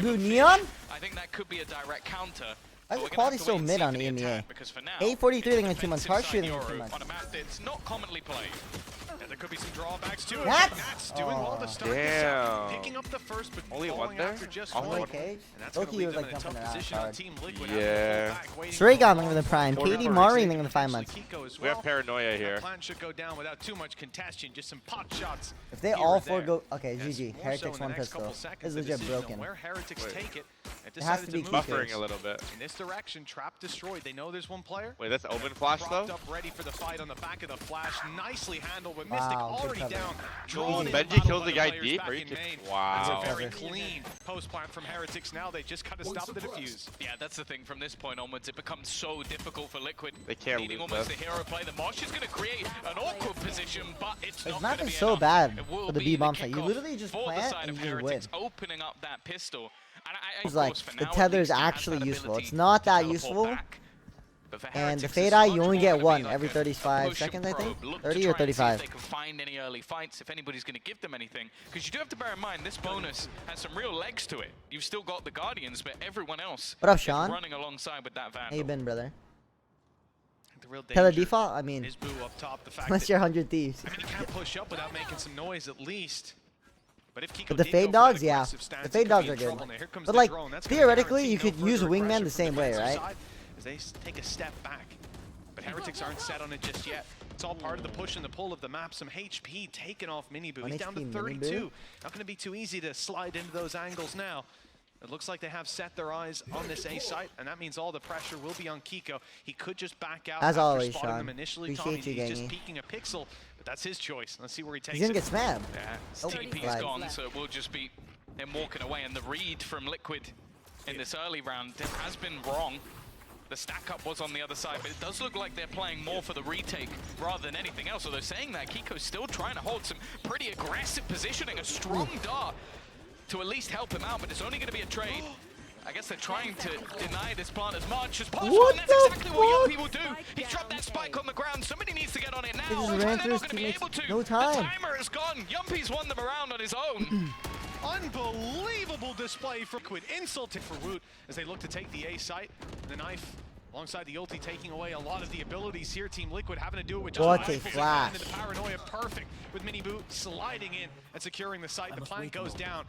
Blue Neon? I think that could be a direct counter. Why is the quality so mid on EMEA? 843 against 2 months, harsh shooting against 2 months. On a map that's not commonly played. And there could be some drawbacks to it. That's doing well to start this out. Picking up the first, but only one there? after just Only one. Cage? And that's going to Loki leave was them like in a jumping tough around position on hard. Team Liquid. Yeah. Stragon in the prime, KD Mari in the 5 months. We have paranoia here. Plan should go down without too much contention, just some pot shots. If they all four go, okay, GG. Heretics 1 pistol. This is legit broken. Where Heretics take it. It has to be buffering a little bit. In this direction, trap destroyed. They know there's one player. Wait, that's open flash though? Up ready for the fight on the back of the flash. Nicely handled, but Mystic already down. Oh, Benji kills the guy deep. Or you just, wow. That's a very clean post plant from Heretics now. They just gotta stop the defuse. Yeah, that's the thing. From this point onwards, it becomes so difficult for Liquid. They can't needing lose almost this. a hero play. The Mosh is gonna create an awkward position, but it's not not gonna be so enough. bad It will for the be B bomb site. You kickoff literally just for the plant side and of you win. Heretics opening up that pistol. And It's like the tether is actually useful. It's not that useful. And the fade eye, you only get one every 35 seconds, I think. 30 or 35. They can find any early fights if anybody's going to give them anything. Because you do have to bear in mind, this bonus has some real legs to it. You've still got the Guardians, but everyone else What up, is Sean? running alongside with that Vandal. How you been, brother? The real Tele danger default? I mean, is Boo up top. The fact unless that, you're 100 thieves. I mean, he can't push up without making some noise at least. But if Kiko But the did fade go for that dogs, yeah. aggressive stance, The he fade could dogs be are in good. trouble. Now, here comes But the like, drone. That's gonna theoretically, you guarantee could no use a further wingman pressure the from same way, defensive right? side As they take a step back. But Heretics aren't set on it just yet. It's all part of the push and the pull of the map. Some HP taken off Miniboo. He's down to 32. Not going to be too easy to slide into those angles now. It looks like they have set their eyes on this A site, and that means all the pressure will be on Kiko. He could just back out As after always, spotting Sean. them initially. Appreciate you, He's just Gangy. peeking a pixel, but that's his choice. Let's see where he takes He's it. gonna get smabbed. Yeah, Oh, TP's flag. gone, so it will just be him walking away. And the read from Liquid in this early round has been wrong. The stack up was on the other side, but it does look like they're playing more for the retake rather than anything else. Although saying that, Kiko's still trying to hold some pretty aggressive positioning, a strong dart to at least help him out, but it's only going to be a trade. I guess they're trying to deny this plant as much as possible, What and that's the exactly what Yuppie fuck? will do. He's dropped that spike on the ground. Somebody needs to get on it now. He just They're ran not through his going to be teammates. able to. No time. The timer is gone. Yuppie's won them around on his own. Unbelievable display for Liquid. Insulting for Woot as they look to take the A site. The knife alongside the ulti taking away a lot of the abilities here. Team Liquid having to do it with just What a rifles in flash. hand, and the paranoia perfect with Miniboo sliding in and securing the site. The plant goes down,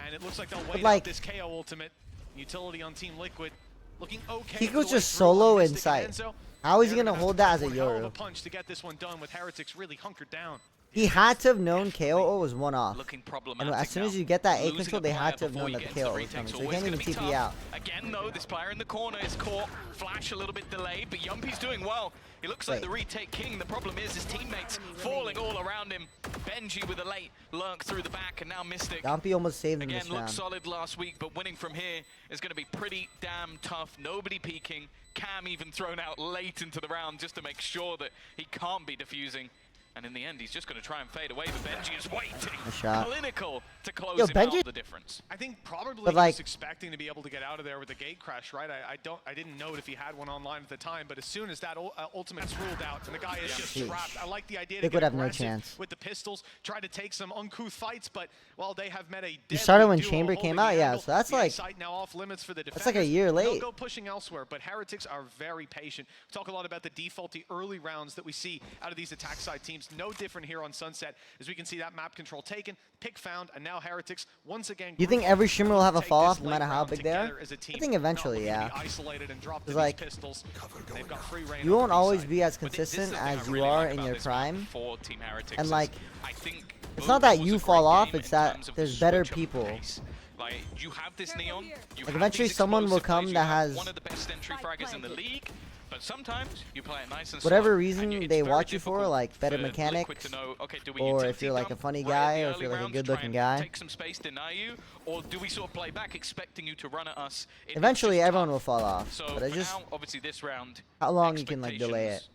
and it looks like they'll wait out this KO ultimate. Utility on Team Liquid looking okay. Kiko's just solo inside. How is he gonna hold that as a Yoru? Punch to get this one done with Heretics really hunkered down. He had to have known KO was one off. Looking And as soon as you get that A control, they had to have known that the KO was coming. So you can't even TP out. Again, though, this player in the corner is caught. Flash a little bit delayed, but Yumpy's doing well. He looks like the retake king. The problem is his teammates falling all around him. Benji with a late lurk through the back, and now Mystic. Yumpy almost saved him Again, this looked round. solid last week, but winning from here is going to be pretty damn tough. Nobody peeking. Cam even thrown out late into the round just to make sure that he can't be defusing. And in the end, he's just going to try and fade away, but Benji is waiting. Clinical to close him out the difference. I think probably he was expecting to be able to get out of there with a gate crash, right? I didn't know if he had one online at the time, but as soon as that ultimate's ruled out and the guy is just trapped, I like the idea to get aggressive with the pistols, try to take some uncouth fights, but well, they have met a You started when Chamber came out, yeah. So that's like now off limits for the that's like a year late. They'll go pushing elsewhere, but Heretics are very patient. We talk a lot about the defaulty early rounds that we see out of these attack side teams. No different here on Sunset, as we can see that map control taken, pick found, and now Heretics once again. You think every shimmer will have a fall off no matter how big they are? I think eventually, yeah. It's like you won't always be as consistent as you are in your prime, and like it's not that you fall off; it's that there's better people. Like you have this Neon, like eventually someone will come that has one of the best entry fraggers in the league. But sometimes you play it nice and whatever reason they watch you for, like better mechanics, or if you're like a funny guy, or if you're like a good-looking guy. Take some space, deny you, or do we sort of play back, expecting you to run at us? Eventually, everyone will fall off. So but I just now, obviously, this round, how long you can like delay it.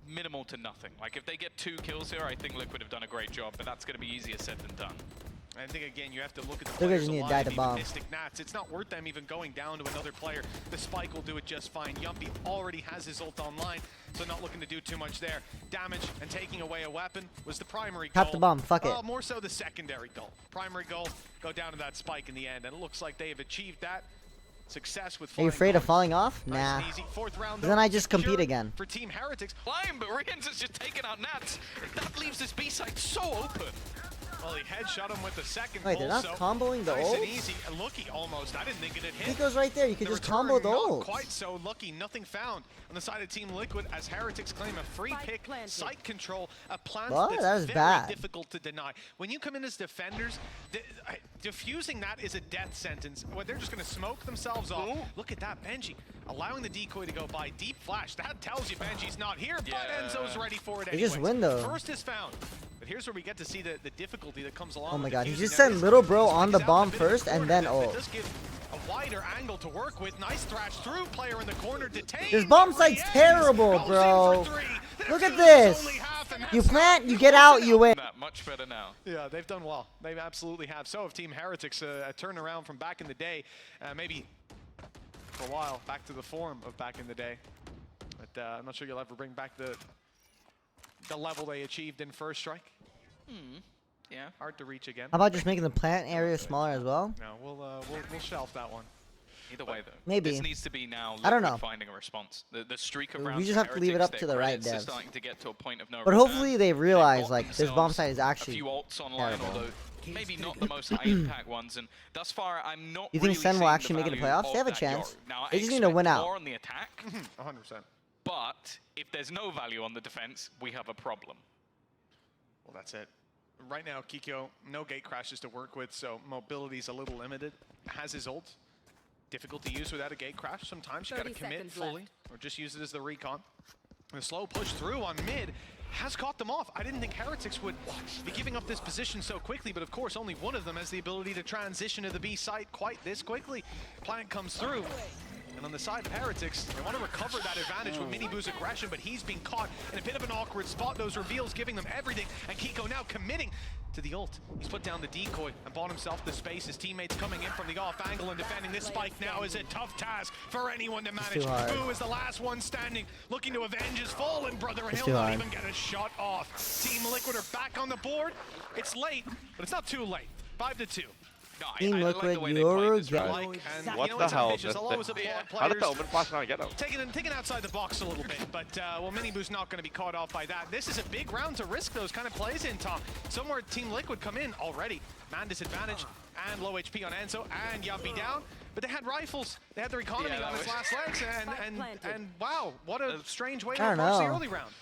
Minimal to nothing. Like if they get 2 kills here, I think Liquid have done a great job, but that's going to be easier said than done. I think again you have to look at the They're players gonna need to alive, die to even bomb. Mystic Gnats. It's not worth them even going down to another player. The spike will do it just fine. Yuppie already has his ult online, so not looking to do too much there. Damage and taking away a weapon was the primary goal. Tap the bomb, fuck it. More so the secondary goal. Primary goal, go down to that spike in the end, and it looks like they have achieved that. Success with Are you afraid of falling off? nice Nah. and easy. Fourth round, Then I just compete again. For Team Heretics. Climb, but Rians has just taken out Nats. That leaves this B side so open. Well, he headshot him with the second Wait, they're not so comboing the nice ult? and easy. Lucky almost. I didn't think it had hit. He goes right there. You can The just combo return, the not ult. quite so lucky. Nothing found on the side of Team Liquid as Heretics claim a free pick, site control, a plant What? that's That was very bad. difficult to deny. When you come in as defenders, diffusing that is a death sentence. Well, they're just going to smoke themselves off. Look at that, Benji allowing the decoy to go by. Deep flash. That tells you Benji's not here, but Enzo's ready for it They anyways. just win, though. First is found. But here's where we get to see the difficulty that comes along. Oh my with god, he defusing. just Now, sent this little bro spikes on the out bomb a bit of first the and corner. then That ult. does give a wider angle to work with. Nice thrash through. Player in the corner detained. This bomb site's Riens terrible, goes in bro. for three. Look at There's this. only half, and You that's plant, not you get out, you win. That much better now. Yeah, they've done well. They absolutely have. So have Team Heretics, a turnaround from back in the day. Maybe for a while, back to the form of back in the day. But I'm not sure you'll ever bring back the level they achieved in First Strike. Yeah. Hard to reach again. How about just making the plant area smaller as well? No, we'll shelf that one. Either way, though. Maybe. This needs to be now I don't Liquid know. finding a response. The streak of We rounds just from have to leave it Heretics, up to their the right credits are devs. starting to get to a point of no But return. hopefully they realize, got like, this bomb themselves site is a actually few ults online, terrible. although maybe not the most high impact ones. And thus far, I'm not You think really Sen will seeing the actually make it to value playoffs? They of have a that chance. Yoru. Now, I They just need to win expect out. more on the attack, 100%. but if there's no value on the defense, we have a problem. Well, that's it. Right now, Kikyo, no gate crashes to work with, so mobility's a little limited. Has his ult. Difficult to use without a gate crash. Sometimes you gotta 30 commit seconds fully, left. or just use it as the recon. The slow push through on mid has caught them off. I didn't think Heretics would be giving up this position so quickly, but of course only one of them has the ability to transition to the B site quite this quickly. Plant comes through. And on the side of Heretics, they want to recover that advantage with Miniboo's aggression, but he's being caught in a bit of an awkward spot. Those reveals giving them everything, and Kiko now committing to the ult. He's put down the decoy and bought himself the space. His teammates coming in from the off angle and defending this spike now is a tough task for anyone to manage. too hard. Boo is the last one standing, looking to avenge his fallen brother, and It's he'll too not hard. even get a shot off. Team Liquid are back on the board. It's late, but it's not too late. 5-2. No, Team I like Liquid, the way they played this Yoru, round. get- And What you know, the it's hell? ambitious. I'll always applaud How did players the Omen Flash not get him? taking outside the box a little bit, but well, Miniboo's not going to be caught off by that. This is a big round to risk those kind of plays in, Tom. Somewhere Team Liquid come in already. Man disadvantage and low HP on Enzo and Yuppie down, but they had rifles. They had their economy Yeah, on that its was- last legs, and wow, what a strange way to I don't approach the know. early round.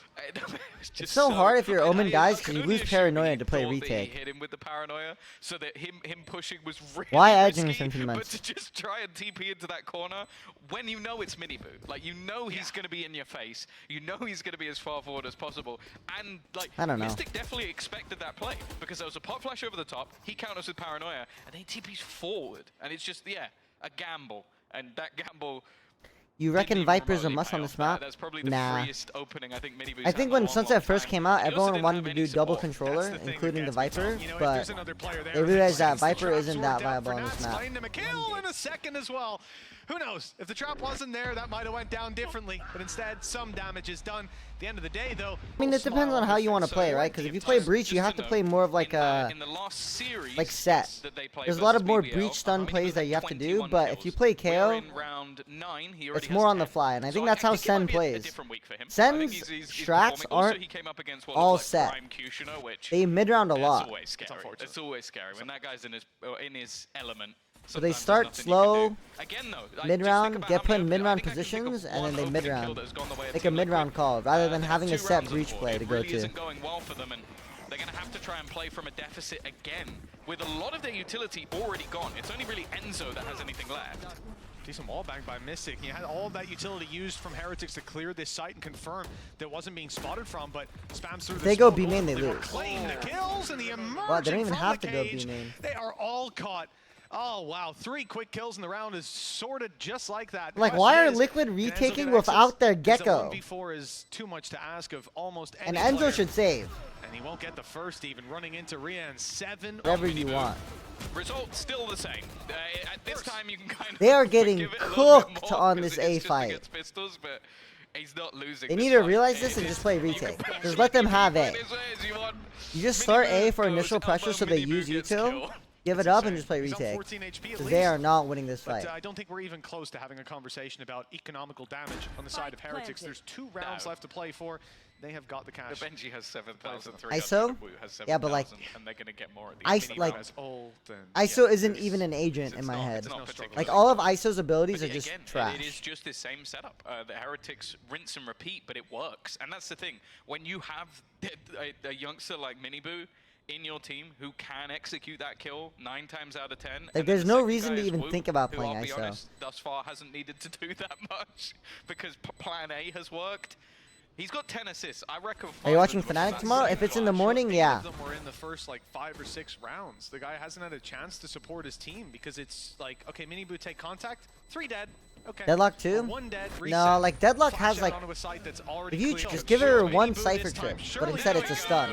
It's so hard if you're Omen guys, I 'cause can you only lose assume paranoia he to play thought that he retake. hit him with the paranoia, so that him pushing was really Why edging risky, him but months? to just try and TP into that corner when you know it's Miniboo, like you know he's going to be in your face, you know he's going to be as far forward as possible, and like I don't know. Mystic definitely expected that play because there was a pot flash over the top, he counters with paranoia, and then he TPs forward, and it's just a gamble, and that gamble. You didn't reckon even Viper's a remotely must pay on off. this map? That's probably the Nah. freest opening I think Miniboo's I had think in a when long, Sunset long first time. came out, He also everyone didn't wanted have to any do double support. controller, That's the thing including the against me, Tom. Viper, You know, if but there's another player there they that realized that sends the Viper trap isn't that sword down viable for on this Nats, map. find him a kill in a second as well. Who knows? If the trap wasn't there, that might have went down differently. But instead, some damage is done. At the end of the day, though. I mean, it depends on how you want to play, right? Because if you play Breach, you have to play more of like a in the last series like set. that they played There's a lot of versus more BBL, Breach stun he was plays that at you have to do, 21 but if you kills. play We're KO, in round 9, he already it's has more on the 10. fly, and I think So that's how think it might Sen be a plays. different week for him. I Sen's think he's strats performing. Also, aren't he came up against one all of, like, set. Prime Kushner, which They mid-round a it's lot. always scary. unfortunate. It's always scary when that guy's in his element. So they Sometimes there's start nothing you can slow, do. Again, though, like, just mid-round, think about get how put in many mid-round I think I can think of positions, and one then they opening kill mid-round. that has gone the way of Like a Team Liquid. mid-round call, rather than They having a two set rounds on Breach board. play to It go really to. isn't going well for them, and they're going to have to try and play from a deficit again, with a lot of their utility already gone. It's only really Enzo that has anything left. Decent wall bang by Mystic. He had all of that utility used from Heretics to clear this site and confirm that wasn't being spotted from, but spams through the They go smoke. B main, they will lose. Claim the kills and the emerging Well, they don't even from have the to go B cage. main. They are all caught. Oh, wow. 3 quick kills in the round is sorted just like that. Like, Question why are is, Liquid can Enzo retaking get without access? their Because a Gecko? 1v4 is too much to ask of almost And any Enzo player. should save. And he won't get the first even, running into Rian 7. Whatever you want. Result still the same. At this time, you can kind of They are getting cooked on this A fight. Pistols, but he's not losing. They need to realize this and just play retake. Just let them have A. You just start A for initial pressure so they use util. Give it up and just play retake. Because they are not winning this fight. I don't think we're even close to having a conversation about economical damage on the side of Heretics. There's 2 rounds left to play for. They have got the cash. The Benji has 7,300. ISO? Yeah, but like, and they're gonna get more. ISO isn't even an agent in my head. Like all of ISO's abilities are just trash. It is just the same setup. The Heretics rinse and repeat, but it works. And that's the thing. When you have a youngster like Miniboo in your team who can execute that kill 9 times out of 10. Like, there's no reason to even think about playing I'll be ISO. honest, thus far hasn't needed to do that much because plan A has worked. He's got 10 assists. I reckon. Are you watching Fnatic tomorrow? If it's in the morning, yeah. Them were in the first like 5 or 6 rounds. The guy hasn't had a chance to support his team because it's like, okay, Miniboo take contact, 3 dead. Okay. Deadlock 2? 1 dead, no, like Deadlock has like. If you just give her one Cypher trip, but instead it's a stun.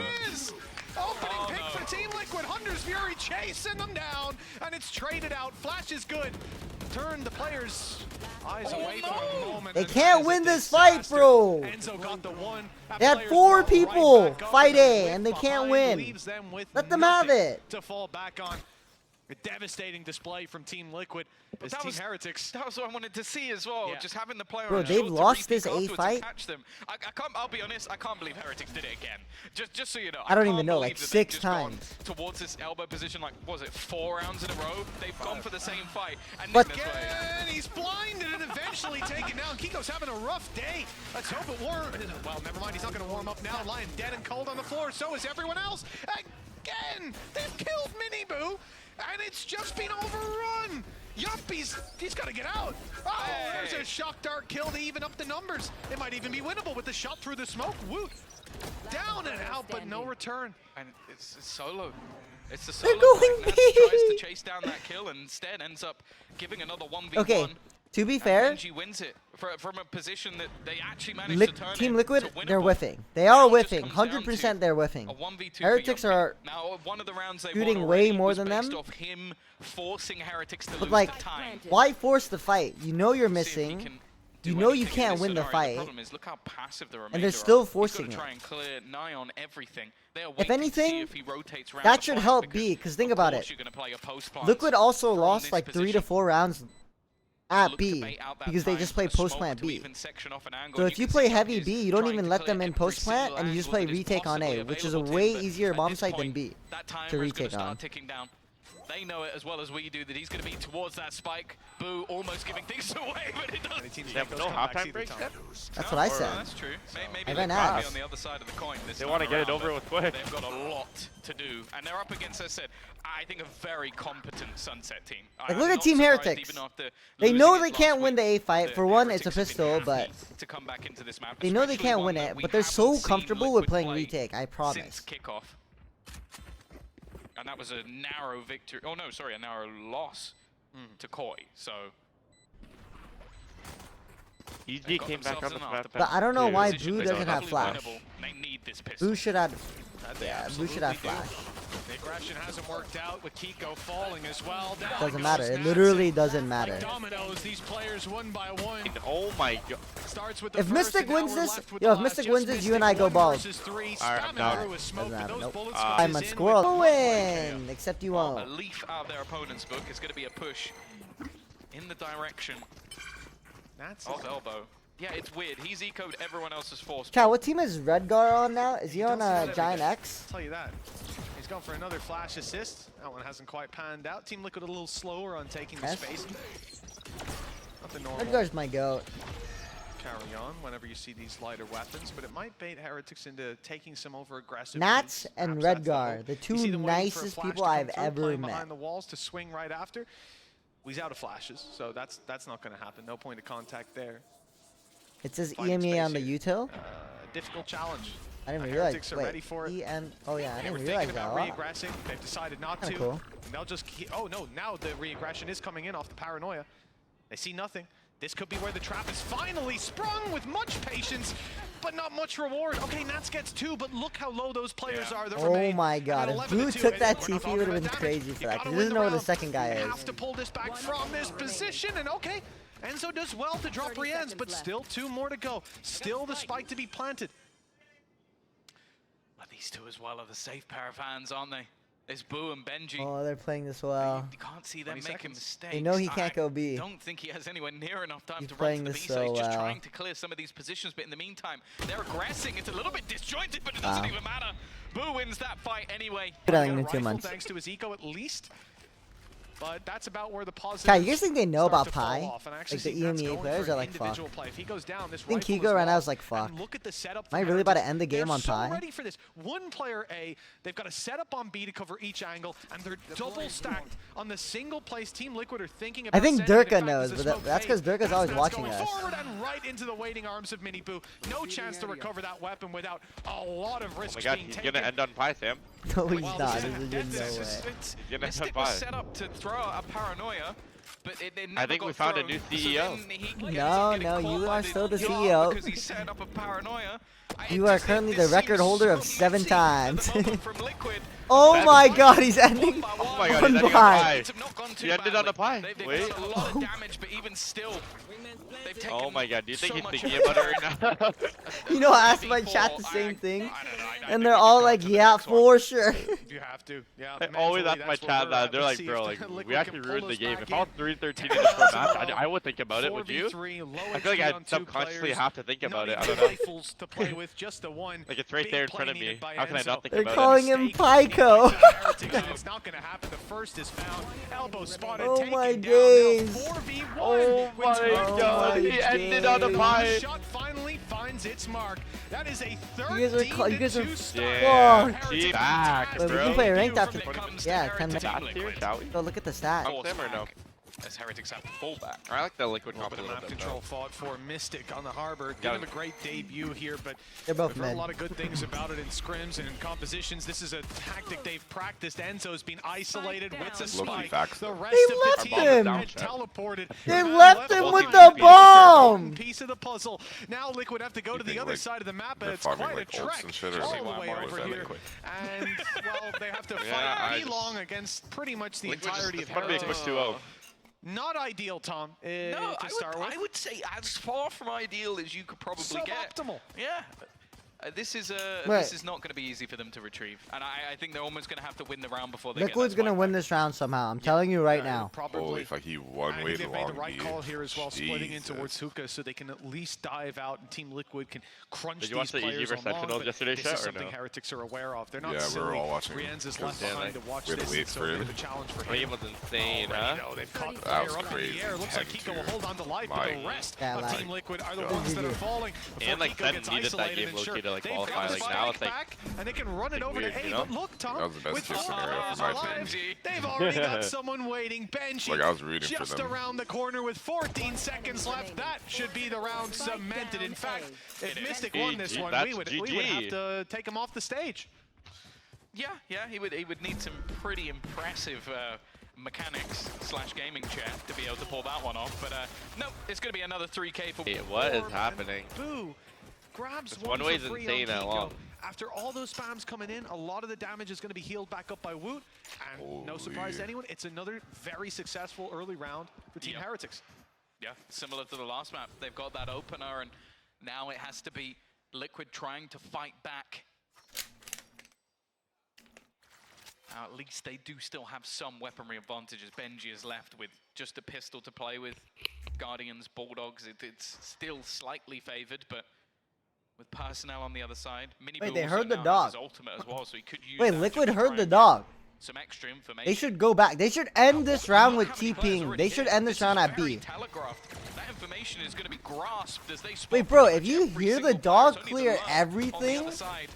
Opening pick for Team Liquid. Hunter's Fury chasing them down, and it's traded out. Flash is good. Turn the players' eyes away for a moment. They can't win this fight, bro. Enzo got the one. They had 4 people fight A, and they can't win. Let them have it. To fall back on. A devastating display from Team Liquid. As Team Heretics. That was what I wanted to see as well. Just having the player. Bro, they've lost this A fight. I can't. I'll be honest. I can't believe Heretics did it again. Just so you know. I don't even know. Like 6 times. Towards this elbow position, like was it 4 rounds in a row? They've gone for the same fight. And but again, he's blinded and eventually taken down. Kiko's having a rough day. Let's hope it warms. Well, never mind. He's not going to warm up now. Lion dead and cold on the floor. So is everyone else. Again, they've killed Miniboo. And it's just been overrun! Yup, he's got to get out! Oh, there's a shock dart kill to even up the numbers. It might even be winnable with the shot through the smoke. Woot! Down and out, but no return. And it's solo. It's the solo. They're going B! Tries to chase down that kill and instead ends up giving another 1v1. Okay, to be fair, Benji wins it from a position that they actually managed to turn Team Liquid, they're winnable. whiffing. They are whiffing. 100% they're whiffing. Heretics are now, one of the rounds they shooting way more than them. Off him forcing Heretics to but lose like, the time. why force the fight? You know you're missing. You know you can't win the fight. Is, look how passive the and they're still forcing it. Try and clear Nye on everything. If anything, that should help B, because think about it. Liquid also lost like 3 to 4 rounds at B because they just play post plant B. So if you play heavy B, you don't even let them in post plant and you just play retake on A, which is a way easier bomb site than B to retake on. They know it as well as we do that he's going to be towards that spike. Boo almost giving things away, but it doesn't. They have no halftime break yet? That's what I said. That's true. Maybe I they're ran out. on the other side of the coin this They want to get it over with quick. They've got a lot to do, and they're up against, as I said, I think a very competent Sunset team. Like, look at Team Heretics. They know they can't win the A fight. For one, it's a pistol, but they know they can't win it, but they're so comfortable with playing retake, I promise. Since kickoff. And that was a narrow victory. Oh no, sorry, a narrow loss to Koi. So he came back up with but I don't know why Boo doesn't have flash. They need this pistol. Boo should have. Yeah, Boo should have flash. The aggression hasn't worked out with Kiko falling as well. Doesn't matter. It literally doesn't matter. Like dominoes, these players one by one. Oh my god. Starts with the if Mystic wins this, if Mystic wins this, you and I go bald. Alright, I'm down. Nope. I'm a squirrel. Win! Except you won't. A leaf out of their opponent's book is going to be a push in the direction of elbow. Yeah, it's weird. He's ecoed everyone else's force. Cal, what team is Redgar on now? Is he on Giant X? I'll tell you that. He's gone for another flash assist. That one hasn't quite panned out. Team Liquid a little slower on taking the space. Nothing normal. Redgar's my goat. Carry on whenever you see these lighter weapons, but it might bait Heretics into taking some over-aggressive. Nats and Redgar, the two nicest people I've ever met. Behind the walls to swing right after. He's out of flashes, so that's not going to happen. No point of contact there. It says EMEA on the util. Difficult challenge. I didn't realize. Wait, oh yeah, I didn't realize that. Re-aggressing. They've decided not to. Cool. And they'll just keep. Oh no! Now the re-aggression is coming in off the paranoia. They see nothing. This could be where the trap is finally sprung with much patience, but not much reward. Okay, Nats gets 2, but look how low those players are that remain. Oh my god, if Boo took that TP, it would have been crazy for that, because he doesn't know where the second guy is. You have to pull this back from this position, and okay, Enzo does well to drop Rienz, but still 2 more to go. Still the spike to be planted. But these two as well are the safe pair of hands, aren't they? There's Boo and Benji. Oh, they're playing this well. You can't see them making mistakes. They know he can't go B. I don't think he has anywhere near enough time to run playing to the this B, so he's just well. trying to clear some of these positions, but in the meantime, they're aggressing. It's a little bit disjointed, but it doesn't even matter. Boo wins that fight anyway. Good in 2 months. Thanks to his eco at least. But that's about where the positive. Kai, you guys think they know about Pi? Like the EMEA players are like, fuck. If he goes down, this I think Kiko right now is like, fuck. Look at the setup. Am I really about to end the game on Pi? They're so ready for this. One player A, they've got a setup on B to cover each angle, and they're double stacked on the single place. Team Liquid are thinking about. I think Durka knows, but that's because Durka's always watching us. Forward and right into the waiting arms of Mini Boo. No chance to recover that weapon without a lot of risk. Oh my god, he's gonna end on Pi, Sam. No, he's not. There's no way. Mystic was set up to throw a paranoia, but it never I think we found a new CEO. No, you are still the CEO. Because he set up a paranoia. You are currently the record holder of 7 times. From Liquid. Oh my god, he's ending Oh my god, on he's ending on Pi. Pi. He ended on a Pi. Wait. A lot of damage, but even still, they've taken Oh my god, do you think so he's much thinking about it right now? You know, I asked my chat the same thing, I don't know, and they're all like, yeah, for sure. You have to. Yeah. I always ask my chat that. They're like, bro, like, we actually ruined the game. If I was 3-13 in the pro match, I would think about it, would you? I feel like I subconsciously have to think about it. I don't know. To play with, just the one. Like, it's right there in front of me. How can I not think They're about calling it? him Pyco. It's not going to happen. The first is found. Elbow spotted. Oh taken my down. days. Now 4v1. Oh my god, he ended on a Pi. Shot finally finds its mark. That is a You guys are 13-2 start. Yeah, fucked. he's back, Wait, we bro. can play ranked after. Yeah, 10 minutes. Stats here, shall we? Go look at the stat. Oh, Sam or no? As Heretics have fullback. I like the Liquid A little comp a bit of little map bit, control though. fought for Mystic on the harbor. Give him a great debut here, but They're both we've heard mid. a lot of good things about it in scrims and in compositions. This is a tactic they've practiced. Enzo's been isolated with a spike. The rest They of left the team him. had teleported. They and left him with the behind. bomb. Piece of the puzzle. Now Liquid have to go to the other side of the map, but they're it's farming, quite like, a ults trek and shit, or all is the it way more over with here. Liquid? And, well, they have to Yeah, fight B-long against pretty much the entirety of It's gonna be a quick Heretics. 2-0. Not ideal, Tom, No, to start with. I would say as far from ideal as you could probably get. Suboptimal. Yeah. This is not going to be easy for them to retrieve, and I think they're almost going to have to win the round before they Liquid's get that gonna swipe win back. this round somehow. I'm telling you right now. Holy fuck, he one I way think they've made the long right B. call here as well, splitting in Jesus. towards Hookah so they can at least dive out and Team Liquid can crunch Did these you watch the players Easy versus on long, Sentinels but yesterday, this Chet, is or something no? Heretics are aware of. They're not Yeah, we were silly. all watching. Rienz is left behind to watch we had to this, wait and so for it'll it. be a challenge for The him. game was insane, Already, huh? though, they've caught the That player was up in crazy. the air. Looks like Tech Kiko will tier. hold on to life, but My the rest God. of Team Liquid are the God. ones that are falling. And, like, Kiko Sen gets needed that isolated game and low-key to, like, they've qualify. got the Like, now it's, spike like, back, and they can run it over to weird, A. you know? But look, Tom, That was the best with case scenario Fuzz for my alive, team. they've already got someone waiting. Benji Like, I was rooting for just them. around the corner with 14 seconds left. That should be the round cemented. In fact, if Mystic won this GG, one, we would that's have GG. to take him off the stage. Yeah, he would need some pretty impressive mechanics / gaming chat to be able to pull that one off. But no, it's going to be another 3K for. Hey, what is happening? Boo grabs This one one way's for free insane on that Kiko. long. After all those spams coming in, a lot of the damage is going to be healed back up by Woot. And no surprise to Holy. anyone, it's another very successful early round for Team Yep. Heretics. Yeah, similar to the last map. They've got that opener, and now it has to be Liquid trying to fight back. Now, at least they do still have some weaponry advantages. Benji is left with just a pistol to play with. Guardians, Bulldogs, it's still slightly favored, but with personnel on the other side. Mini Wait, Boo they also heard the now has dog. his ultimate as well, so he could use Wait, that Liquid just to heard try the and dog. get some extra information. They should go back. They should end this round with TPing. They should end this round at B. Telegraphed. That information is going to be grasped as they Wait, bro, spot if you every hear single the player. dog It's only clear the lurk on the everything, other side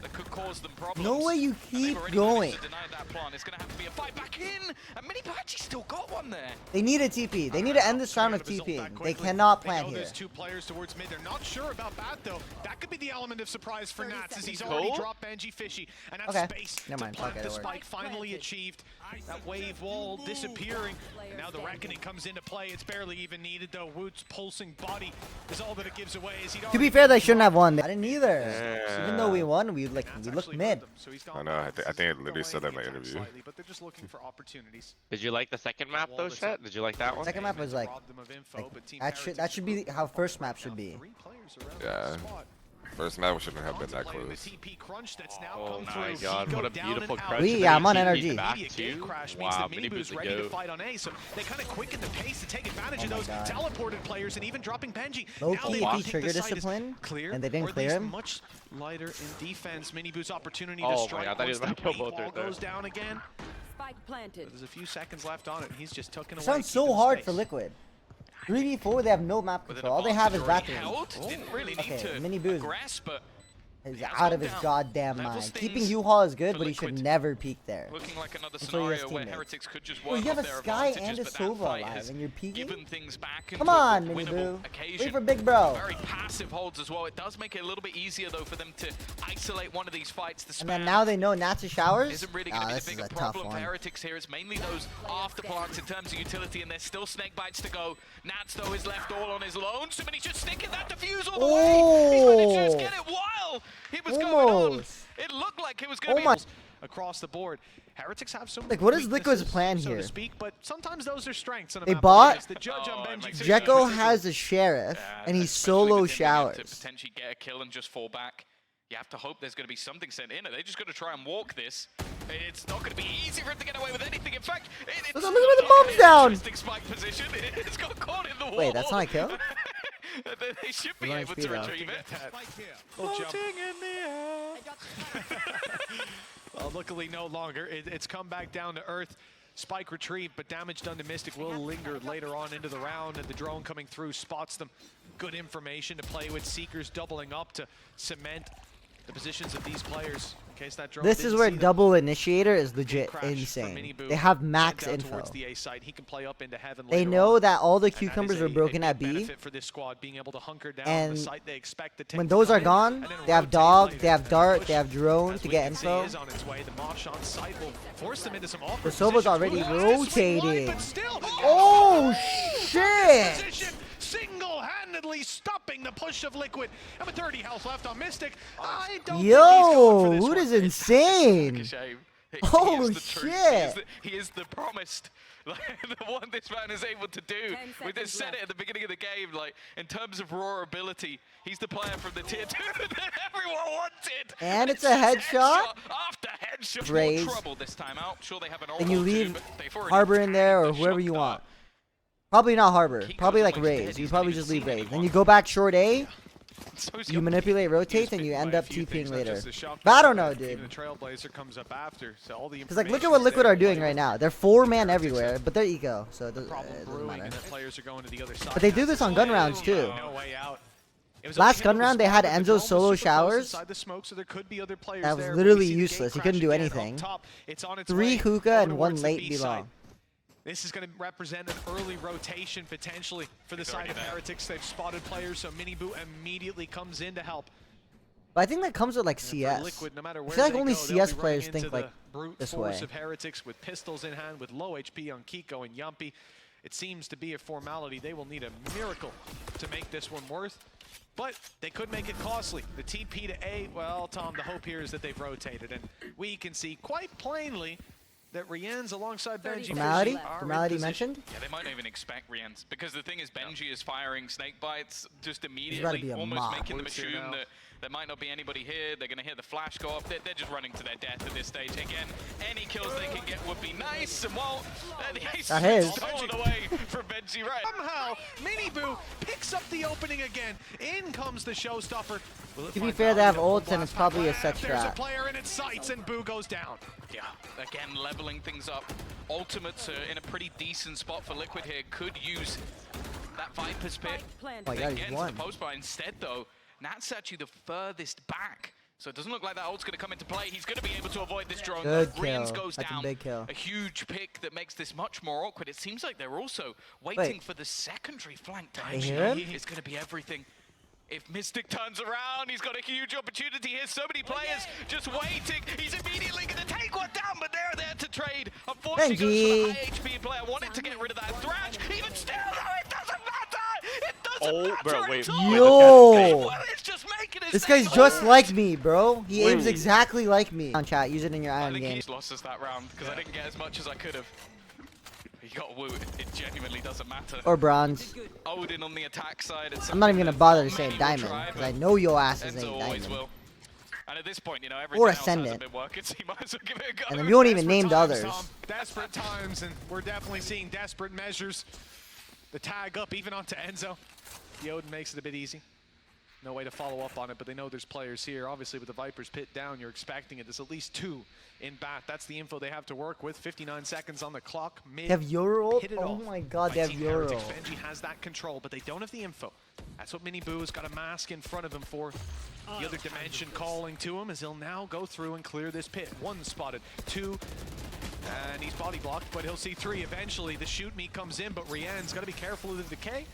that could cause them problems. no way you And they've keep already going. managed to deny that plan. It's going to have to be a fight back in. And Mini Patchy still got one there. They need a TP. They need to end this round with TPing. They cannot plant here. There's two players towards mid. They're not sure about that though. That could be the element of surprise for Nats as he's already Cool. dropped Benji Fishy. And that Okay. space Never to mind. plant Okay, the that worked. spike finally achieved. That wave wall disappearing. And now the reckoning comes into play. It's barely even needed though. Wood's pulsing body is all that it gives away. To be fair, they shouldn't have won. I didn't either. Even though we won, we looked mid. I know. I think it literally said that in my interview. But they're just looking for opportunities. Did you like the second map though, Chet? Did you like that one? Second map was like that should be how first map should be. Yeah. First map shouldn't have been that close. Oh my god, what a beautiful crunch. Yeah, I'm on energy. Back too. Wow, Miniboo's ready to fight on A, so they kind of quicken the pace to take advantage of those teleported players and even dropping Benji. Low key, if he trigger discipline, and they didn't clear him. Much lighter in defense. Miniboo's opportunity to strike. I thought he was about to kill both there. Goes down again. Spike planted. There's a few seconds left on it, and he's just tucking away. Sounds so hard for Liquid. 3v4, they have no map control. All they have is bathroom. Didn't really need to Miniboo grasp, but is out of his goddamn mind. Keeping U-Haul is good, but he should never peek there. Looking like another scenario where Heretics could just work you have a Sky and a Sova alive, and you're peeking? Come on, Miniboo. Wait for Big Bro. Very passive holds as well. It does make it a little bit easier, though, for them to isolate one of these fights. And then now they know Natsa showers? Isn't really going to be the bigger problem for Heretics here. It's mainly those after plants in terms of utility, and there's still snake bites to go. Nats, though, is left all on his lonesome, and he's just sticking that defuse all the way. He's managed to just get it while he was going on. It looked like it was going to be across the board. Heretics have some what is Liquid's plan here? So to speak, but sometimes those are strengths. They bought Jekko has a sheriff, and he's solo showers. To potentially get a kill and just fall back. You have to hope there's going to be something sent in. Are they just going to try and walk this? It's not going to be easy for him to get away with anything. In fact, it's look at the bombs down. Spike position. It's got caught in the wall. Wait, that's not a kill? They should be able to retrieve it. Floating in the air. Well, luckily no longer. It's come back down to earth. Spike retrieved, but damage done to Mystic will linger later on into the round, and the drone coming through spots them. Good information to play with. Seekers doubling up to cement the positions of these players. In case that drone this is where double initiator is legit insane. They have max info. They know that all the cucumbers are broken at B, and when those are gone, they have dog, they have dart, they have drone to get info. The Sova's already rotating. Oh shit! Single-handedly stopping the push of Liquid. And with 30 health left on Mystic, I don't think Yo, Wood is insane. Oh shit! He is the promised, the one this man is able to do. We just said it at the beginning of the game, like, in terms of raw ability, he's the player from the tier 2 that everyone wanted. And it's a headshot? After headshot. Raise. More trouble this time out. Sure, they have an and you leave Harbor in there or whoever you want. Probably not Harbor. Probably like Raze. You probably just leave Raze. Then you go back short A. You manipulate, rotate, and you end up TPing later. But I don't know, dude. Because like, look at what Liquid are doing right now. They're 4-man everywhere, but they're eco, so it doesn't matter. But they do this on gun rounds too. Last gun round, they had Enzo solo showers. That was literally useless. He couldn't do anything. 3 hookah and 1 late belong. This is going to represent an early rotation potentially for the side of Heretics. They've spotted players, so Miniboo immediately comes in to help. But I think that comes with like CS. Liquid, no matter where I feel like only go, CS players think like this way. Of Heretics with pistols in hand, with low HP on Kiko and Yumpy. It seems to be a formality. They will need a miracle to make this one worth. But they could make it costly. The TP to A, well, Tom, the hope here is that they've rotated. And we can see quite plainly that Rian's alongside Benji. Formality mentioned? Yeah, they might not even expect Rian's, because the thing is, Benji is firing snake bites just immediately, almost making them assume that there might not be anybody here. They're going to hear the flash go off. They're just running to their death at this stage. Again, any kills they can get would be nice. And well, the ace is stolen away from Benji, right? Somehow, Miniboo picks up the opening again. In comes the showstopper. To be fair, they have ults, and it's probably a set strat. There's a player in its sights, and Boo goes down. Yeah, again, leveling things up. Ultimates are in a pretty decent spot for Liquid here. Could use that Viper's Pit. Oh my God, he's won. The post bar. Instead, though, Nat's actually the furthest back. So it doesn't look like that ult's going to come into play. He's going to be able to avoid this drone. Good kill. Rians goes That's down. a big kill. A huge pick that makes this much more awkward. It seems like they're also waiting for the secondary flank. It's going to be everything. If Mystic turns around, he's got a huge opportunity here. So many players just waiting. He's immediately going to take take one down, but they're there to trade. Unfortunately, goes for the high HP player. Wanted to get rid of that Thrash. Even still, though, it doesn't matter. It doesn't matter bro, wait. at all. Yo! It's just making his This guy's just like me, bro. He aims exactly like me. On chat, use it in your iron game. I think he's lost us that round because I didn't get as much as I could have. He got wooed. It genuinely doesn't matter. Or bronze. Odin on the attack side. I'm not even gonna bother to say diamond because I know your ass is ain't diamond. Will. And at this point, you know, everything Or else ascendant. hasn't been working, so you might as well give it a go. And then you won't even name the others. Tom. Desperate times, and we're definitely seeing desperate measures. The tag up even onto Enzo. The Odin makes it a bit easy. No way to follow up on it, but they know there's players here. Obviously, with the Vipers pit down, you're expecting it. There's at least 2 in bat. That's the info they have to work with. 59 seconds on the clock. Mid, They have Euro? hit it Oh off my god, by they have Team Euro. Heretics. Benji has that control, but they don't have the info. That's what Mini Boo has got a mask in front of him for. The other dimension calling to him as he'll now go through and clear this pit. 1 spotted, 2, and he's body blocked, but he'll see 3 eventually. The shoot me comes in, but Rian's got to be careful of the decay.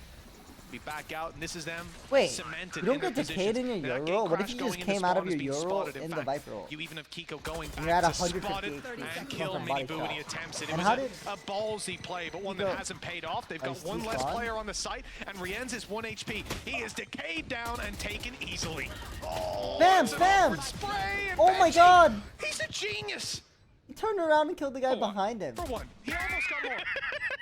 Be back out, and this is them cemented. You don't get decayed in your Euro? What if you just came out of your Euro in the Viper roll? You even have Kiko going You're at back to 150 spot it HP. and kill Mini Boo when he attempts it. It And was how a did ballsy play, but one that hasn't paid off. They've got 1 less player on the site, and Rienz is 1 HP. He is decayed down and taken easily. Oh, Bam! Spray, and Oh my Benji, god! he's a genius! He turned around and killed the guy behind him. For 1. He almost got more.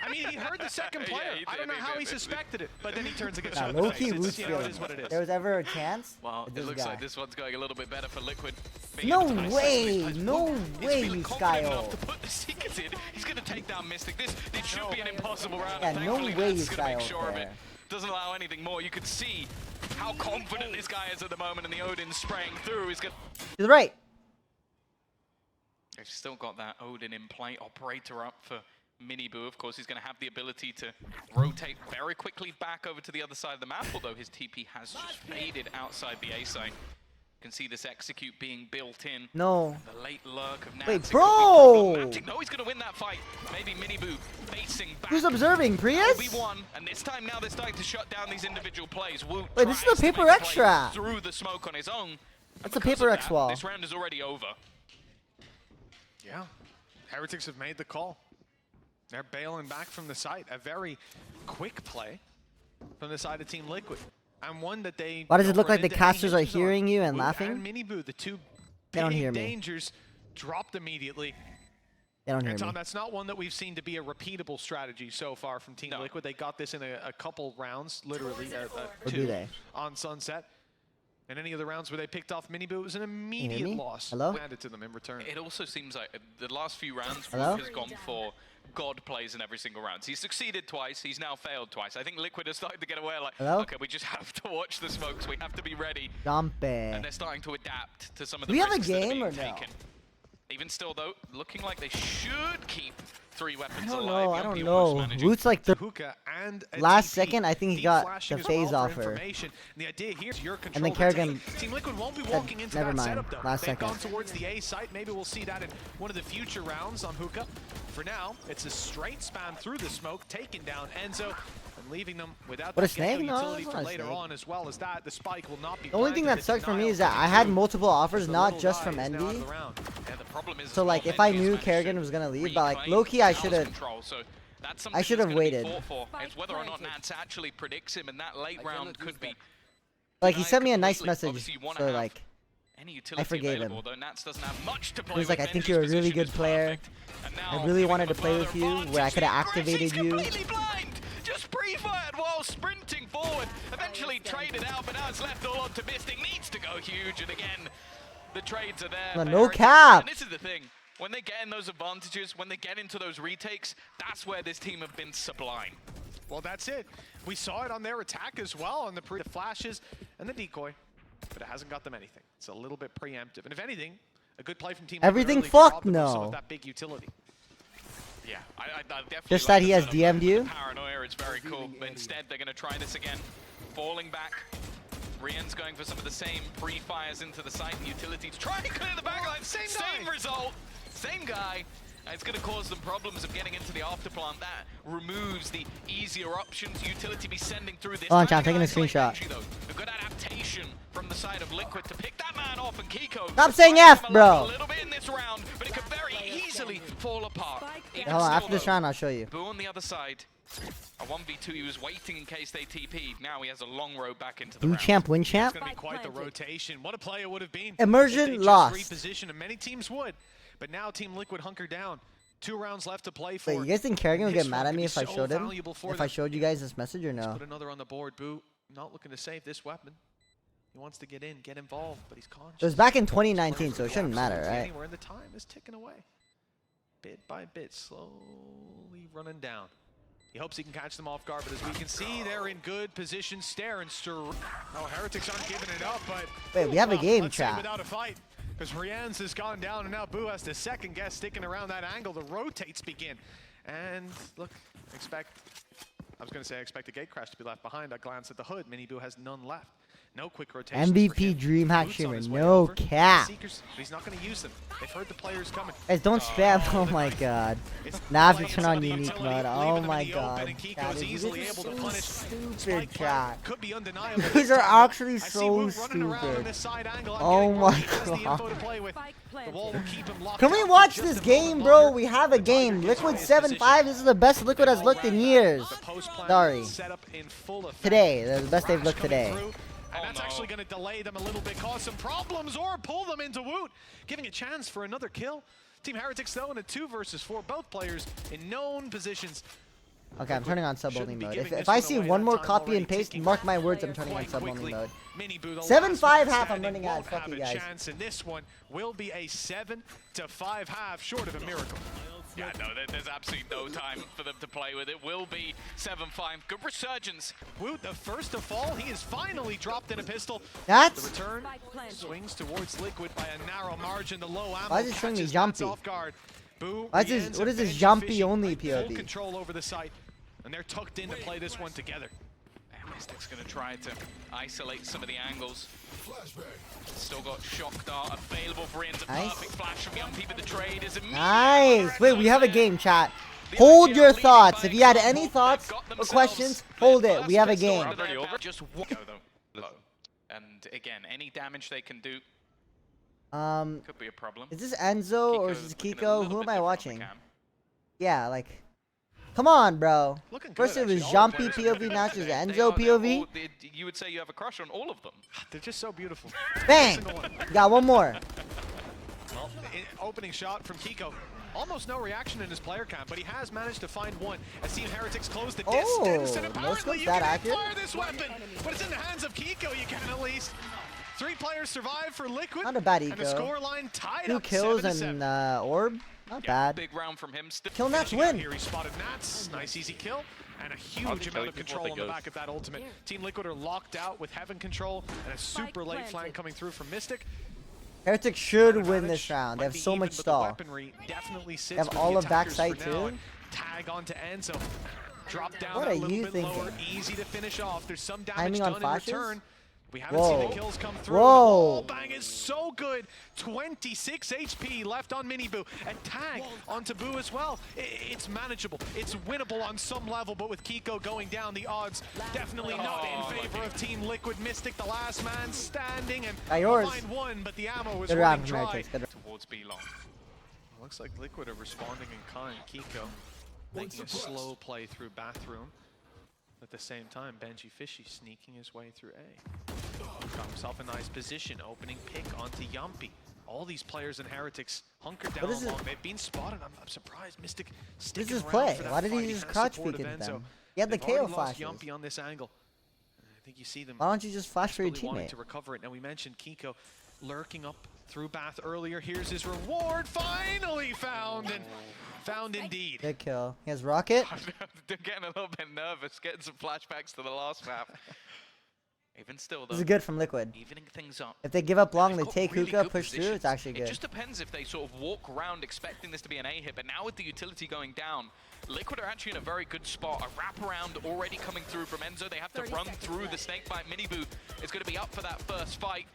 I mean, he heard the second player. Yeah, I don't know how he suspected it, but then he turns against Nah, the low-key face. roots You for know, him. it is what it is. There was ever a chance? Well, it looks like this one's going a little bit better for Liquid. No way! No way, He's you confident enough Skyo. to put the Seekers in. He's going to take down Mystic. This should be an impossible round. Yeah, and no thankfully way Matt's you going to make Skyo sure of it. there. Doesn't allow anything more. You can see how confident this guy is at the moment, and the Odin spraying through. He's got. To the right. They've still got that Odin in play. Operator up for Mini Boo. Of course, he's going to have the ability to rotate very quickly back over to the other side of the map, although his TP has just faded outside the A site. You can see this execute being built in. No. The late lurk of Nats. Wait, bro! No, he's going to win that fight. Maybe Mini Boo facing back. Who's observing? Prius? Obi-Wan, and this time now they're starting to shut down these individual plays. Woot Wait, this is tries the to Paper make a X play trap. through the smoke on his own. That's a Paper X wall. This round is already over. Yeah, Heretics have made the call. They're bailing back from the site. A very quick play from the side of Team Liquid. And one that they... Why does it look like the into any casters are hinges on. hearing you and Woot laughing? And Mini Boo, the 2 They don't big hear me. dangers, dropped immediately. They don't hear And Tom, me. that's not one that we've seen to be a repeatable strategy so far from Team Liquid. They got this in a couple rounds, literally, Or do 2 they? on Sunset. And any of the rounds where they picked off Mini Boo, it was an immediate me? loss. Hello? Handed to them in return. It also seems like the last few rounds, Hello? Woot has gone for God plays in every single round. He's succeeded twice, he's now failed twice. I think Liquid is starting to get away like, Hello? okay, we just have to watch the smokes, we have to be ready. Jumpe. And they're starting to adapt to some of the Do we have a risks that are game being or no? taken. Even still, though, looking like they should keep 3 weapons I don't alive. know. I Young don't P almost know. managing. Root's like the Hookah and a last TP. second. I think he Deep got flashing the as well phase for offer. information. And the idea here is your control. And then but Kerrigan Team Liquid won't be walking into never that mind. setup though. Last They've second. gone towards the A site. Maybe we'll see that in one of the future rounds on Hookah. For now, it's a straight spam through the smoke, taking down Enzo and leaving them without What, a that snake? gecko No, utility it's for not a later snake. on. As well as that, the spike will not be The only thing planted. that sucks for me Denial is that I coming had through. multiple offers, The not little just guy from is now out of Envy. the round. Yeah, the problem is So as like, well, if I Benji has knew managed Kerrigan to was gonna leave, but like reclaim low-key, I house should have. control, so that's something I should that's have gonna be waited. fought for. It's whether or not Nats actually predicts him, and that late round could be. Like he sent me a nice completely. message, Obviously, you wanna so have like any utility forgave available, him. though Nats doesn't have much to play he was like, with. I think Benji's you're a really position good is player. perfect. And now I really giving wanted them to a play further with you, advantage. where I could have He's activated you. completely blind, just pre-fired while sprinting forward. Eventually traded out, but now it's left all optimistic. Needs to go huge, and again, the trades are there. No, for no Heretics. cap. And this is the thing. When they get in those advantages, when they get into those retakes, that's where this team have been sublime. Well, that's it. We saw it on their attack as well, on the flashes and the decoy, but it hasn't got them anything. It's a little bit preemptive. And if anything, a good play from Team Liquid Everything early to fuck rob them of some no. of that big utility. Yeah, I definitely Just like that he the has setup. DM'd you? The paranoia, it's very cool. But instead, they're going to try this again. Falling back. Rian's going for some of the same pre-fires into the site and utility to try and clear the backline. Same result. Same guy. And it's going to cause them problems of getting into the afterplant. That removes the easier options. Utility be sending through this. Hold on, chat, I'm taking a screenshot. We've got that hesitation from the side of Liquid to pick that man off, and Kiko. Stop saying F, A bro. little bit in this round, but it could very easily fall apart. Even Hold on, still, after this though, round, I'll show you. Boo on the other side. A 1v2, he was waiting in case they TP'd. Now he has a long road back into the Blue round. champ, win champ. It's going to be quite the rotation. What a play it would have been. Immersion if they just lost. reposition, and many teams would. But now Team Liquid hunker down. 2 rounds left to play for. Wait, you guys think Kerrigan would This get mad one at could me be if I so showed him? valuable for If them. I showed you guys this message or Let's no? put another on the board. Boo not looking to save this weapon. He wants to get in, get involved, but he's conscious. It was back in 2019, so it shouldn't matter, right? Anywhere, and the time is ticking away. Bit by bit, slowly running down. He hopes he can catch them off guard, but as we can see, they're in good position. Stare and stir. Oh, Heretics aren't giving it up, but Wait, we have a game, let's say chat. without a fight, because Rian's has gone down, and now Boo has to second guess, sticking around that angle. The rotates begin, and look, expect the gate crash to be left behind. I glance at the hood. Mini Boo has none left. No quick rotation. MVP DreamHack Shimmer, no cap. Seekers, he's not going to use them. They've heard the players coming. Guys, don't spam. Oh my god. Now I have to turn on the unique utility, mode. leaving Oh them in my the god. open, and Kiko Chat, is easily this able to is punish. stupid, Spike chat. could be undeniable. These are actually so stupid. Oh my god. Can we watch this game, bro? We have a game. Liquid 7-5. This is the best Liquid has looked in years. Sorry. Today. They're the best they've looked today. And that's actually going to delay them a little bit, cause some problems, or pull them into Woot, giving a chance for another kill. Team Heretics, though, in a 2 versus 4, both players in known positions. Okay, I'm turning on sub-only mode. If I see one more copy and paste, mark my words, I'm turning on sub-only mode. 7-5 half, I'm running out. Fuck you guys. And this one will be a 7-5 half, short of a miracle. Yeah, no, there's absolutely no time for them to play with it. Will be 7-5. Good resurgence. Woot, the first to fall. He is finally dropped in a pistol. That's... The return swings towards Liquid by a narrow margin. The low ammo Why is it showing me catches jumpy? off guard. Boo, What is this jumpy only full POV? control over the site, and they're tucked in to play this one together. And Mystic's going to try to isolate some of the angles. Still got shock dart available for Ian's. A Nice. perfect flash from Yumpy, but the trade is immediate. Nice. Wait, we have a game, chat. Hold your thoughts. If you had any thoughts or questions, hold it. We have a game. Just go though. And again, any damage they can do could be a problem. Is this Enzo or is this Kiko's looking a Kiko? little Who bit am I different on the watching? cam. Yeah, like, come on, bro. Looking good, First it was actually. All Jumpy players are POV, now it's just They Enzo are- they're POV. all- you would say you have a crush on all of them. They're just so beautiful. Bang! Single one. Got one more. Well, opening shot from Kiko. Almost no reaction in his player count, but he has managed to find one. As Team Heretics close the distance, and no apparently scope's you that can accurate? fire this weapon, but it's in the hands of Kiko. You can at least. 3 players survive for Liquid. Not a bad And the eco. score line tied 2 up kills 7-7. and Orb. Not bad. Big round from him. Still Kill Nats Finishing out win. Here he spotted Nats. Nice easy kill. And a huge I'll be amount of killing control people on the if it back of that ultimate. Team Liquid are locked out with Heaven control and a super late flank coming through from Mystic. Heretics should win Advantage this round. They might have be so even, much but the stall. weaponry definitely sits They have with all the of attackers backside for now, too? and Tag onto Enzo. Drop down What a are little you bit thinking? lower. Easy to finish off. There's some damage Timing on done in flashes? return. We haven't Whoa. seen the kills come through. Whoa. The wall bang is so good. 26 HP left on Mini Boo. And tag onto Boo as well. It's manageable. It's winnable on some level, but with Kiko going down, the odds definitely not in favor of Team Liquid. Mystic, the last man standing, and Got yours. find one, but the ammo is Good running round from dry. Heretics. Good. towards B long. Looks like Liquid are responding in kind. Kiko making a slow play through bathroom. At the same time, Benji Fishy sneaking his way through A. Got himself a nice position, opening pick onto Yumpy. All these players in Heretics hunkered down What is along. it? They've been spotted. I'm surprised Mystic sticking This is around play. for that Why did he fight. just has crouch support peek of at Enzo. them? He had the They've already KO lost flashes. Yumpy on this angle. I think you see them Why don't you just flash for your desperately wanting teammate? to recover it. Now we mentioned Kiko lurking up through Bath earlier. Here's his reward, finally found, and found indeed. Good kill. He has rocket. They're getting a little bit nervous, getting some flashbacks to the last map. Even still, though, This is good from Liquid. evening things up. If they give up long, They've they got take really hookah, good push through. positions. It's actually It good. just depends if they sort of walk around expecting this to be an A hit, but now with the utility going down, Liquid are actually in a very good spot. A wraparound already coming through from Enzo. They have to run through the snakebite. Miniboo is going to be up for that first fight.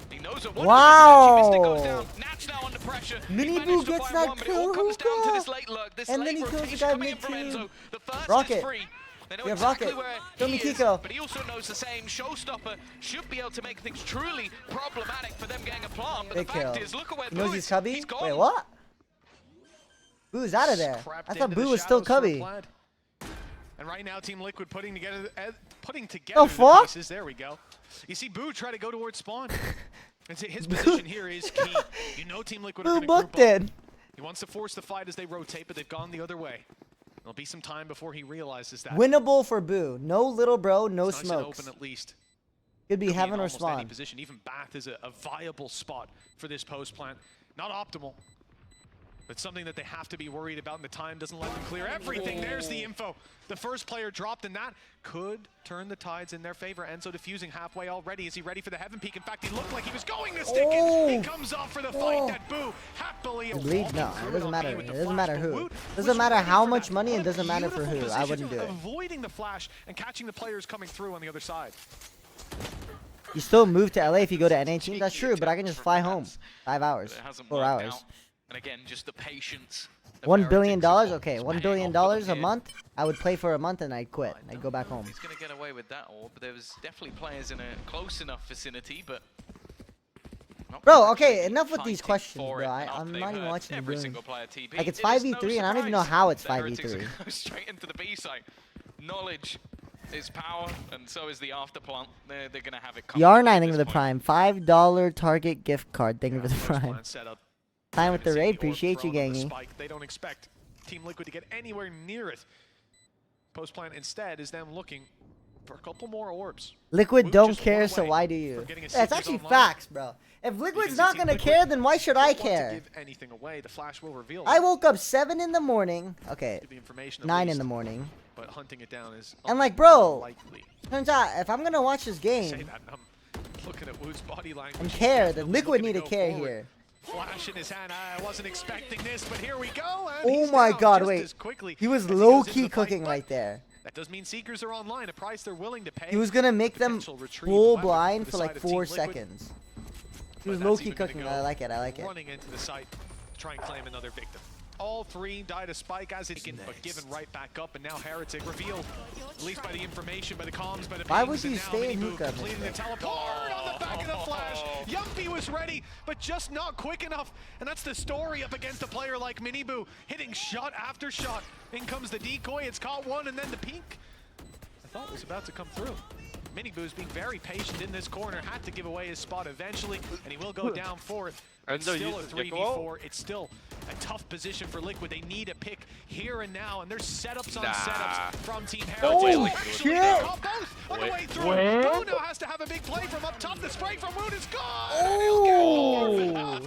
He knows it. Wow. Goes down. Natch now under pressure. Miniboo gets that but it all comes down to hookah. this late lurk. This And then late he kills the rotation guy coming in from mid-team. Enzo. The first Rocket. is free. They know Yeah, exactly Rocket. where Show me he is, Kiko. but he also knows the same. Showstopper should be able to make things truly problematic for them getting a plant. But Big the fact kill. is, look at where He knows Boo he's is. cubby? He's gone. Wait, what? Boo's out of there. Crept I thought into Boo the was still shadows for cubby. Plaid. And right now, Team Liquid putting together The fuck? pieces. There we go. You see Boo try to go towards spawn. And his position here is key. You know Team Liquid are Boo going to booked group up. it. He wants to force the fight as they rotate, but they've gone the other way. There'll be some time before he realizes that. Winnable for Boo. No little bro, no It's nice and smokes. open at least. Could be Could heaven in or almost any spawn. position. Even Bath is a viable spot for this post plant. Not optimal, but something that they have to be worried about, and the time doesn't let them clear everything. There's the info. The first player dropped, and that could turn the tides in their favor. Enzo defusing halfway already. Is he ready for the heaven peak? In fact, he looked like he was going to stick it. He comes off for the fight. That Boo happily Bleed? No, it doesn't matter. It doesn't matter who. Doesn't matter how much money, and doesn't matter for who. I wouldn't do it. Avoiding the flash and catching the players coming through on the other side. You still move to LA if you go to NA team. That's true, but I can just fly home. 5 hours. 4 hours. And again, just the patience. $1 billion? Okay, $1 billion a month? I would play for a month and I'd quit. I'd go back home. He's going to get away with that orb. There was definitely players in a close enough vicinity, but... Bro, okay, enough with these questions, bro. I'm not even watching the game. Like, it's 5v3 and I don't even know how it's 5v3. Straight into the B site. Knowledge is power, and so is the afterplant. They're going to have it covered. Yarn, thank you for the prime. $5 Target gift card. Thank you for the prime. Time with the raid. Appreciate you, gangy. They don't expect Team Liquid to get anywhere near it. Post plant instead is them looking for a couple more orbs. Liquid don't care, so why do you? Yeah, it's actually facts, bro. If Liquid's not gonna care, then why should I care? Give anything away. The flash will reveal. I woke up 7 in the morning. Okay, the information 9 in the morning. But hunting it down is and like, bro, unlikely. turns out if I'm gonna watch this game Say that, I'm looking at Wood's body language and care, then Liquid need to care here. Flash in his hand. I wasn't expecting this, but here we go. Oh my God! Wait, he was low-key cooking right there. That does mean Seekers are online, a price they're willing to pay. He was gonna make them full blind for like 4 seconds. He was low-key cooking. I like it. I like it. Running into the site to try and claim another victim. All 3 died a spike as it's but given right back up, and now Heretic revealed, at least by the information, by the comms, by the why would you stay in hookah? Completing the teleport on the back of the flash. Yumpy was ready, but just not quick enough, and that's the story up against a player like Miniboo, hitting shot after shot. In comes the decoy, it's caught one, and then the peek. I thought it was about to come through. Miniboo's being very patient in this corner, had to give away his spot eventually, and he will go down for it. It's still a 3v4. It's still a tough position for Liquid. They need a pick here and now, and there's setups on setups from Team Heretics. Oh, shit! Both on the way through. Boo now has to have a big play from up top. The spray from Wood is gone. Oh,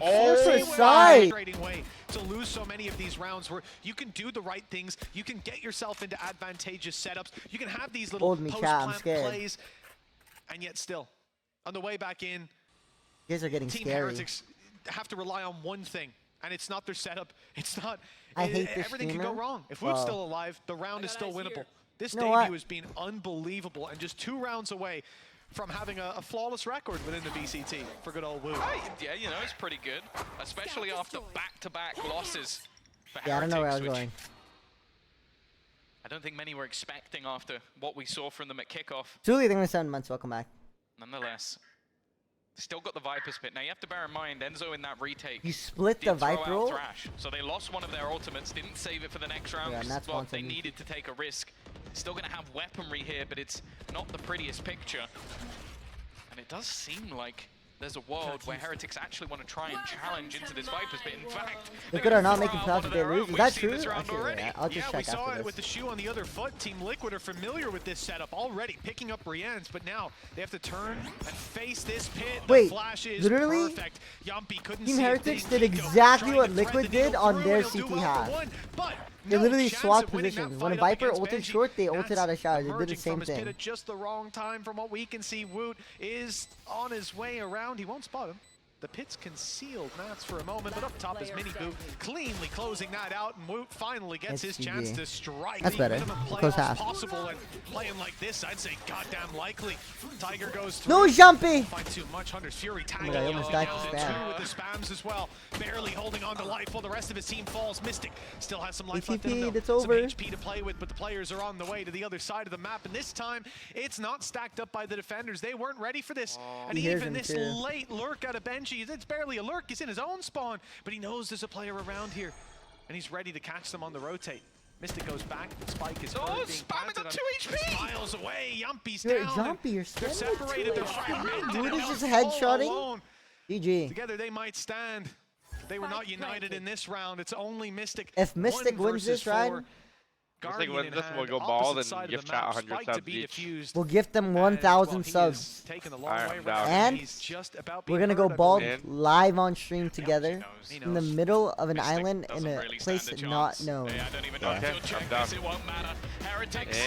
precise. Way to lose so many of these rounds where you can do the right things, you can get yourself into advantageous setups, you can have these little post-plant plays, and yet still, on the way back in, you guys are getting Team scary. Heretics have to rely on one thing, and it's not their setup. It's not. I hate this everything can go wrong. If Wood's still alive, the round is still winnable. This debut has been unbelievable, and just 2 rounds away from having a flawless record within the BCT for good old Wood. Yeah, you know, it's pretty good, especially after back-to-back losses for Yeah, I don't know where I was Heretics, going. I don't think many were expecting after what we saw from them at kickoff. Julie, thank you for 7 months. Welcome back. Nonetheless, still got the Viper spit. Now you have to bear in mind, Enzo in that retake. You split the Viper roll? Thrash, so they lost one of their ultimates, didn't save it for the next round. Yeah, and that's well, they needed to take a risk. Still going to have weaponry here, but it's not the prettiest picture. And it does seem like there's a world where Heretics actually want to try and challenge into this Viper's pit. In fact, Liquid are not making playoffs if they lose. Is that true? Yeah, I'll just check we saw after it this. with the shoe on the other foot. Team Liquid are familiar with this setup already, picking up Brienne's, but now they have to turn and face this pit. Wait, the flash is literally, perfect. Yumpy couldn't Team see Heretics did Kiko exactly what trying to thread Liquid the needle did on through, their and he'll do CT well for half. one, but They no literally chance swapped of winning that positions. When fight up Viper against ulted Benji. short, they ulted That's out of showers. They did the emerging same from his pit thing. at just the wrong time. From what we can see, Woot is on his way around. He won't spot him. The pit's concealed Mats for a moment, but up top is Mini Boo cleanly closing that out, and Woot finally gets his chance to strike. That's better. Close half. Possible, and playing like this, I'd say goddamn likely. Tiger goes through. No jumpy! Find too much. Hunter's Fury tagging I almost died to spam. with the spams as well. Barely holding on to life while the rest of his team falls. Mystic still has some life left in him. It's Some over. HP to play with, but the players are on the way to the other side of the map, and this time it's not stacked up by the defenders. They weren't ready for this, and even this late lurk out of Benji, it's barely a lurk. He's in his own spawn, but he knows there's a player around here, and he's ready to catch them on the rotate. Mystic goes back, the spike is Spamming got 2 HP! Miles away, Yumpy's You're down. jumpy, you're They're separated, they're fragmented. Woot is and just they're all headshotting. alone. GG. Together they might stand. They were not united in this round. It's only Mystic. If Mystic wins this round, Mystic wins this, we'll go bald and gift chat 100 subs each. we'll gift them 1,000 subs. And we're gonna go bald live on stream together in the middle of an island in a place not known. I don't even know if you'll check this, it won't matter. Heretics.